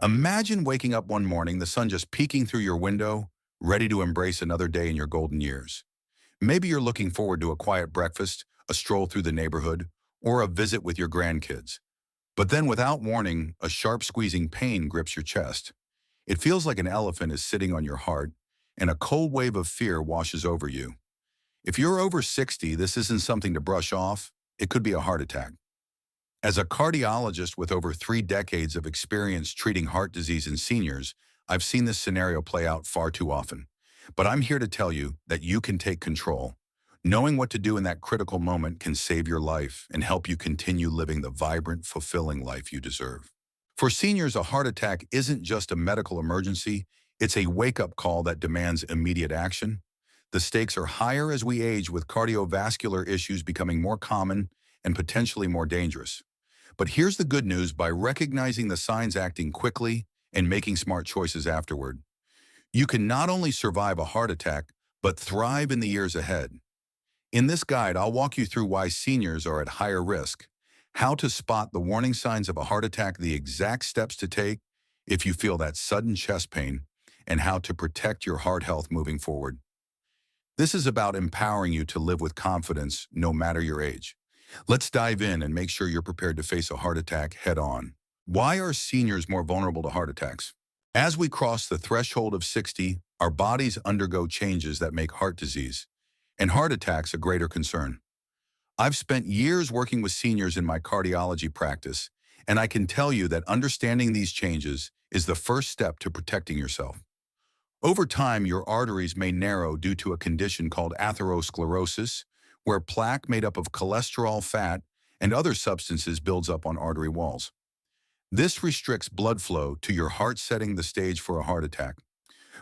Imagine waking up one morning, the sun just peeking through your window, ready to embrace another day in your golden years. Maybe you're looking forward to a quiet breakfast, a stroll through the neighborhood, or a visit with your grandkids. But then without warning, a sharp squeezing pain grips your chest. It feels like an elephant is sitting on your heart, and a cold wave of fear washes over you. If you're over 60, this isn't something to brush off. It could be a heart attack. As a cardiologist with over 3 decades of experience treating heart disease in seniors, I've seen this scenario play out far too often. But I'm here to tell you that you can take control. Knowing what to do in that critical moment can save your life and help you continue living the vibrant, fulfilling life you deserve. For seniors, a heart attack isn't just a medical emergency, it's a wake-up call that demands immediate action. The stakes are higher as we age, with cardiovascular issues becoming more common and potentially more dangerous. But here's the good news: by recognizing the signs, acting quickly, and making smart choices afterward, you can not only survive a heart attack, but thrive in the years ahead. In this guide, I'll walk you through why seniors are at higher risk, how to spot the warning signs of a heart attack, the exact steps to take if you feel that sudden chest pain, and how to protect your heart health moving forward. This is about empowering you to live with confidence no matter your age. Let's dive in and make sure you're prepared to face a heart attack head on. Why are seniors more vulnerable to heart attacks? As we cross the threshold of 60, our bodies undergo changes that make heart disease and heart attacks a greater concern. I've spent years working with seniors in my cardiology practice, and I can tell you that understanding these changes is the first step to protecting yourself. Over time, your arteries may narrow due to a condition called atherosclerosis, where plaque made up of cholesterol, fat, and other substances builds up on artery walls. This restricts blood flow to your heart, setting the stage for a heart attack.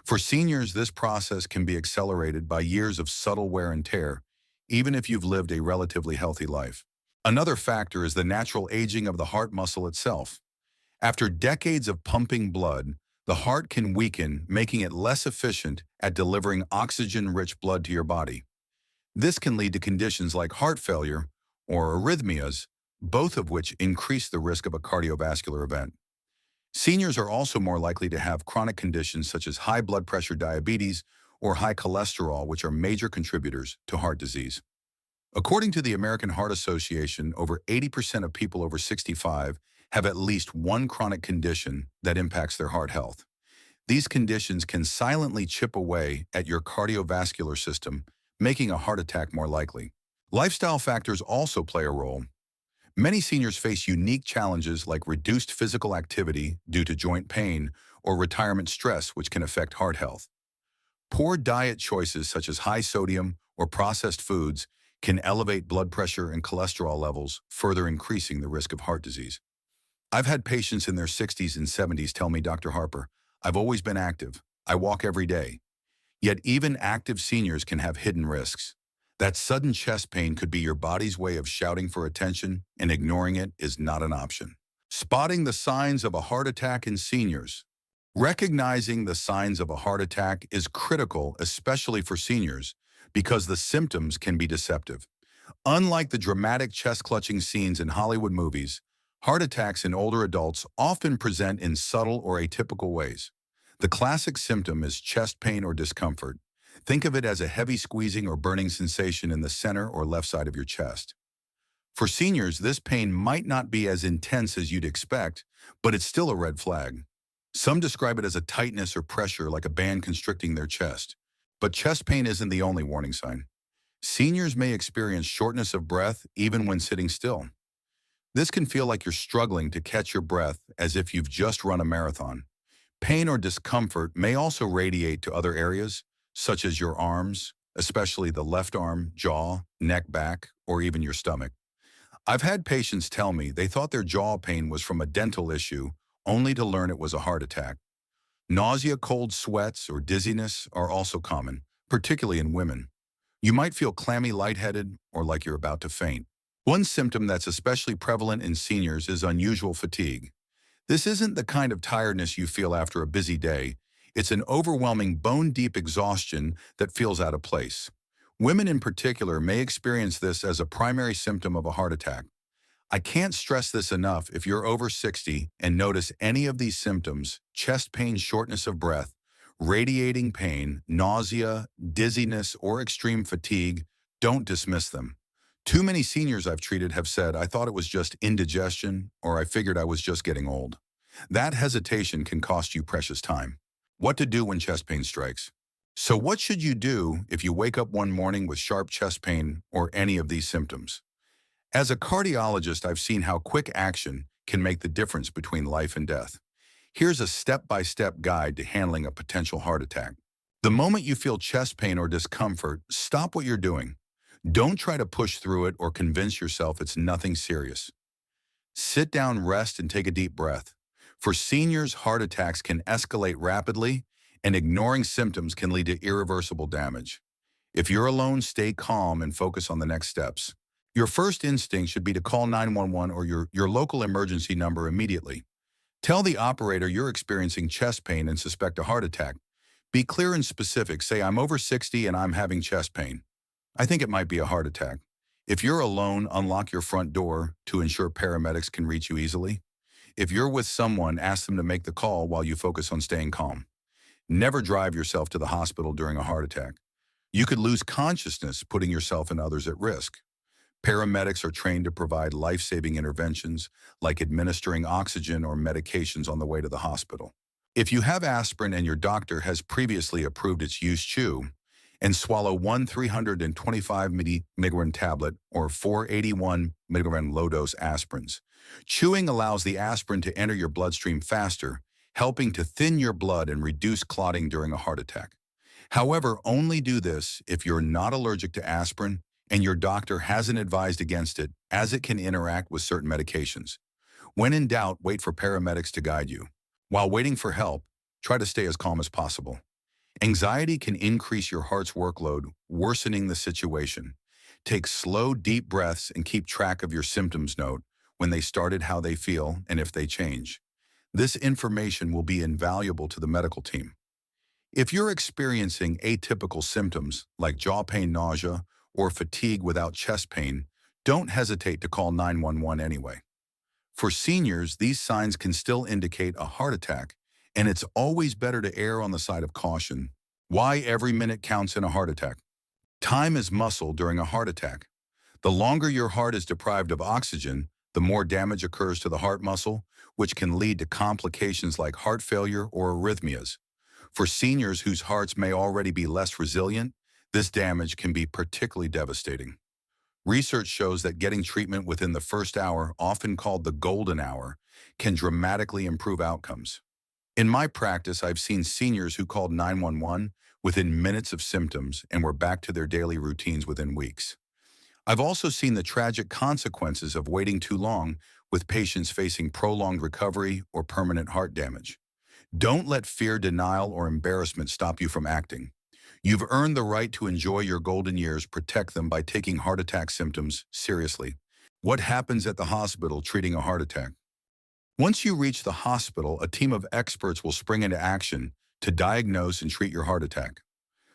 For seniors, this process can be accelerated by years of subtle wear and tear, even if you've lived a relatively healthy life. Another factor is the natural aging of the heart muscle itself. After decades of pumping blood, the heart can weaken, making it less efficient at delivering oxygen-rich blood to your body. This can lead to conditions like heart failure or arrhythmias, both of which increase the risk of a cardiovascular event. Seniors are also more likely to have chronic conditions such as high blood pressure, diabetes, or high cholesterol, which are major contributors to heart disease. According to the American Heart Association, over 80% of people over 65 have at least one chronic condition that impacts their heart health. These conditions can silently chip away at your cardiovascular system, making a heart attack more likely. Lifestyle factors also play a role. Many seniors face unique challenges like reduced physical activity due to joint pain or retirement stress, which can affect heart health. Poor diet choices such as high sodium or processed foods can elevate blood pressure and cholesterol levels, further increasing the risk of heart disease. I've had patients in their 60s and 70s tell me, "Dr. Harper, I've always been active. I walk every day." Yet even active seniors can have hidden risks. That sudden chest pain could be your body's way of shouting for attention, and ignoring it is not an option. Spotting the signs of a heart attack in seniors. Recognizing the signs of a heart attack is critical, especially for seniors, because the symptoms can be deceptive. Unlike the dramatic chest-clutching scenes in Hollywood movies, heart attacks in older adults often present in subtle or atypical ways. The classic symptom is chest pain or discomfort. Think of it as a heavy squeezing or burning sensation in the center or left side of your chest. For seniors, this pain might not be as intense as you'd expect, but it's still a red flag. Some describe it as a tightness or pressure, like a band constricting their chest. But chest pain isn't the only warning sign. Seniors may experience shortness of breath even when sitting still. This can feel like you're struggling to catch your breath, as if you've just run a marathon. Pain or discomfort may also radiate to other areas, such as your arms, especially the left arm, jaw, neck, back, or even your stomach. I've had patients tell me they thought their jaw pain was from a dental issue, only to learn it was a heart attack. Nausea, cold sweats, or dizziness are also common, particularly in women. You might feel clammy, lightheaded, or like you're about to faint. One symptom that's especially prevalent in seniors is unusual fatigue. This isn't the kind of tiredness you feel after a busy day. It's an overwhelming, bone-deep exhaustion that feels out of place. Women in particular may experience this as a primary symptom of a heart attack. I can't stress this enough. If you're over 60 and notice any of these symptoms, chest pain, shortness of breath, radiating pain, nausea, dizziness, or extreme fatigue, don't dismiss them. Too many seniors I've treated have said, I thought it was just indigestion, or I figured I was just getting old. That hesitation can cost you precious time. What to do when chest pain strikes? So what should you do if you wake up one morning with sharp chest pain or any of these symptoms? As a cardiologist, I've seen how quick action can make the difference between life and death. Here's a step-by-step guide to handling a potential heart attack. The moment you feel chest pain or discomfort, stop what you're doing. Don't try to push through it or convince yourself it's nothing serious. Sit down, rest, and take a deep breath. For seniors, heart attacks can escalate rapidly, and ignoring symptoms can lead to irreversible damage. If you're alone, stay calm and focus on the next steps. Your first instinct should be to call 911 or your local emergency number immediately. Tell the operator you're experiencing chest pain and suspect a heart attack. Be clear and specific. Say, I'm over 60 and I'm having chest pain. I think it might be a heart attack. If you're alone, unlock your front door to ensure paramedics can reach you easily. If you're with someone, ask them to make the call while you focus on staying calm. Never drive yourself to the hospital during a heart attack. You could lose consciousness, putting yourself and others at risk. Paramedics are trained to provide life-saving interventions like administering oxygen or medications on the way to the hospital. If you have aspirin and your doctor has previously approved its use, chew and swallow one 325 milligram tablet or 481 milligram low-dose aspirins. Chewing allows the aspirin to enter your bloodstream faster, helping to thin your blood and reduce clotting during a heart attack. However, only do this if you're not allergic to aspirin and your doctor hasn't advised against it, as it can interact with certain medications. When in doubt, wait for paramedics to guide you. While waiting for help, try to stay as calm as possible. Anxiety can increase your heart's workload, worsening the situation. Take slow, deep breaths and keep track of your symptoms. Note when they started, how they feel, and if they change. This information will be invaluable to the medical team. If you're experiencing atypical symptoms like jaw pain, nausea, or fatigue without chest pain, don't hesitate to call 911 anyway. For seniors, these signs can still indicate a heart attack, and it's always better to err on the side of caution. Why every minute counts in a heart attack? Time is muscle during a heart attack. The longer your heart is deprived of oxygen, the more damage occurs to the heart muscle, which can lead to complications like heart failure or arrhythmias. For seniors whose hearts may already be less resilient, this damage can be particularly devastating. Research shows that getting treatment within the first hour, often called the golden hour, can dramatically improve outcomes. In my practice, I've seen seniors who called 911 within minutes of symptoms and were back to their daily routines within weeks. I've also seen the tragic consequences of waiting too long, with patients facing prolonged recovery or permanent heart damage. Don't let fear, denial, or embarrassment stop you from acting. You've earned the right to enjoy your golden years. Protect them by taking heart attack symptoms seriously. What happens at the hospital treating a heart attack? Once you reach the hospital, a team of experts will spring into action to diagnose and treat your heart attack.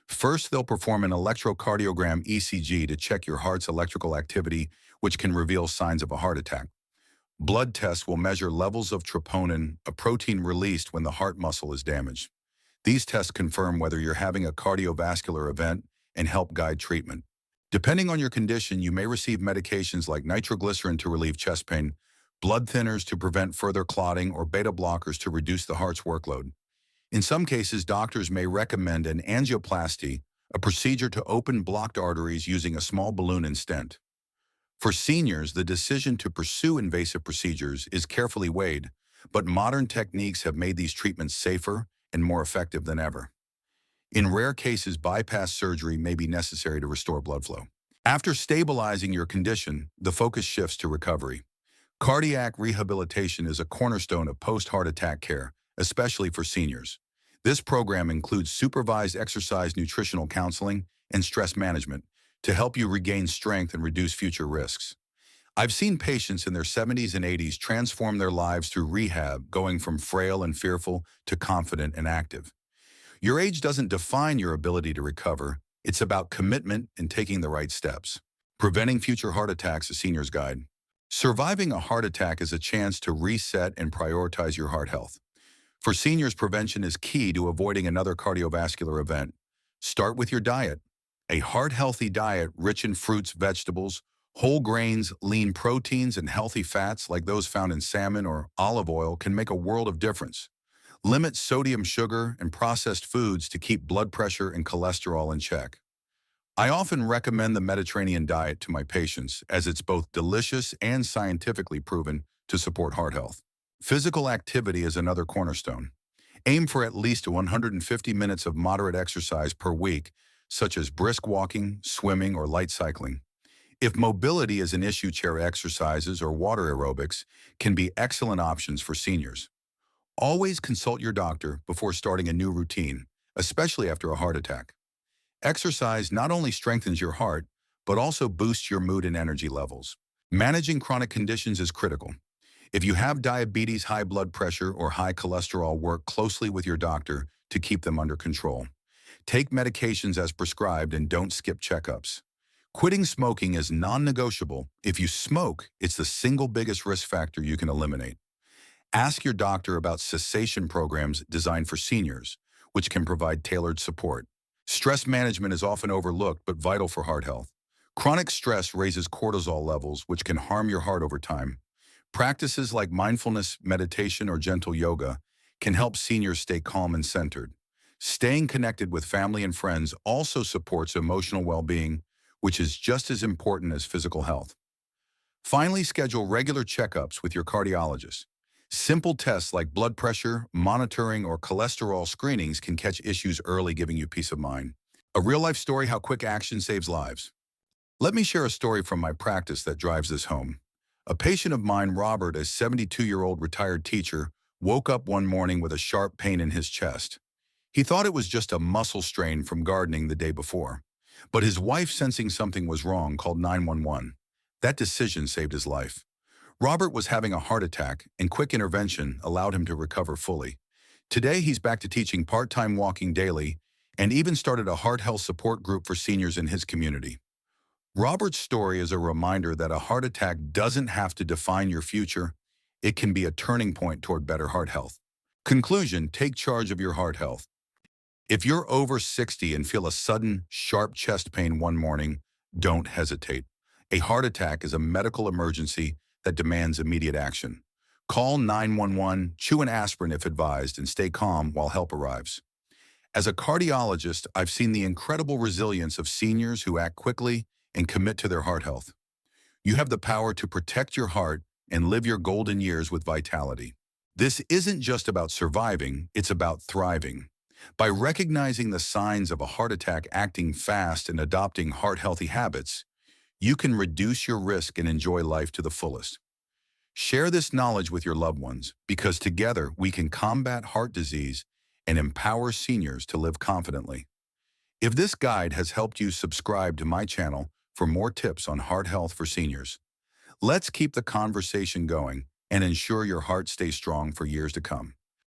First, they'll perform an electrocardiogram (ECG) to check your heart's electrical activity, which can reveal signs of a heart attack. Blood tests will measure levels of troponin, a protein released when the heart muscle is damaged. These tests confirm whether you're having a cardiovascular event and help guide treatment. Depending on your condition, you may receive medications like nitroglycerin to relieve chest pain, blood thinners to prevent further clotting, or beta blockers to reduce the heart's workload. In some cases, doctors may recommend an angioplasty, a procedure to open blocked arteries using a small balloon and stent. For seniors, the decision to pursue invasive procedures is carefully weighed, but modern techniques have made these treatments safer and more effective than ever. In rare cases, bypass surgery may be necessary to restore blood flow. After stabilizing your condition, the focus shifts to recovery. Cardiac rehabilitation is a cornerstone of post-heart attack care, especially for seniors. This program includes supervised exercise, nutritional counseling, and stress management to help you regain strength and reduce future risks. I've seen patients in their 70s and 80s transform their lives through rehab, going from frail and fearful to confident and active. Your age doesn't define your ability to recover. It's about commitment and taking the right steps. Preventing future heart attacks, a senior's guide. Surviving a heart attack is a chance to reset and prioritize your heart health. For seniors, prevention is key to avoiding another cardiovascular event. Start with your diet. A heart-healthy diet rich in fruits, vegetables, whole grains, lean proteins, and healthy fats like those found in salmon or olive oil can make a world of difference. Limit sodium, sugar, and processed foods to keep blood pressure and cholesterol in check. I often recommend the Mediterranean diet to my patients as it's both delicious and scientifically proven to support heart health. Physical activity is another cornerstone. Aim for at least 150 minutes of moderate exercise per week, such as brisk walking, swimming, or light cycling. If mobility is an issue, chair exercises or water aerobics can be excellent options for seniors. Always consult your doctor before starting a new routine, especially after a heart attack. Exercise not only strengthens your heart, but also boosts your mood and energy levels. Managing chronic conditions is critical. If you have diabetes, high blood pressure, or high cholesterol, work closely with your doctor to keep them under control. Take medications as prescribed and don't skip checkups. Quitting smoking is non-negotiable. If you smoke, it's the single biggest risk factor you can eliminate. Ask your doctor about cessation programs designed for seniors, which can provide tailored support. Stress management is often overlooked but vital for heart health. Chronic stress raises cortisol levels, which can harm your heart over time. Practices like mindfulness, meditation, or gentle yoga can help seniors stay calm and centered. Staying connected with family and friends also supports emotional well-being, which is just as important as physical health. Finally, schedule regular checkups with your cardiologist. Simple tests like blood pressure, monitoring, or cholesterol screenings can catch issues early, giving you peace of mind. A real-life story: how quick action saves lives. Let me share a story from my practice that drives this home. A patient of mine, Robert, a 72-year-old retired teacher, woke up one morning with a sharp pain in his chest. He thought it was just a muscle strain from gardening the day before. But his wife, sensing something was wrong, called 911. That decision saved his life. Robert was having a heart attack, and quick intervention allowed him to recover fully. Today, he's back to teaching part-time, walking daily, and even started a heart health support group for seniors in his community. Robert's story is a reminder that a heart attack doesn't have to define your future. It can be a turning point toward better heart health. Conclusion: take charge of your heart health. If you're over 60 and feel a sudden, sharp chest pain one morning, don't hesitate. A heart attack is a medical emergency that demands immediate action. Call 911, chew an aspirin if advised, and stay calm while help arrives. As a cardiologist, I've seen the incredible resilience of seniors who act quickly and commit to their heart health. You have the power to protect your heart and live your golden years with vitality. This isn't just about surviving, it's about thriving. By recognizing the signs of a heart attack, acting fast, and adopting heart-healthy habits, you can reduce your risk and enjoy life to the fullest. Share this knowledge with your loved ones, because together we can combat heart disease and empower seniors to live confidently. If this guide has helped you, subscribe to my channel for more tips on heart health for seniors. Let's keep the conversation going and ensure your heart stays strong for years to come.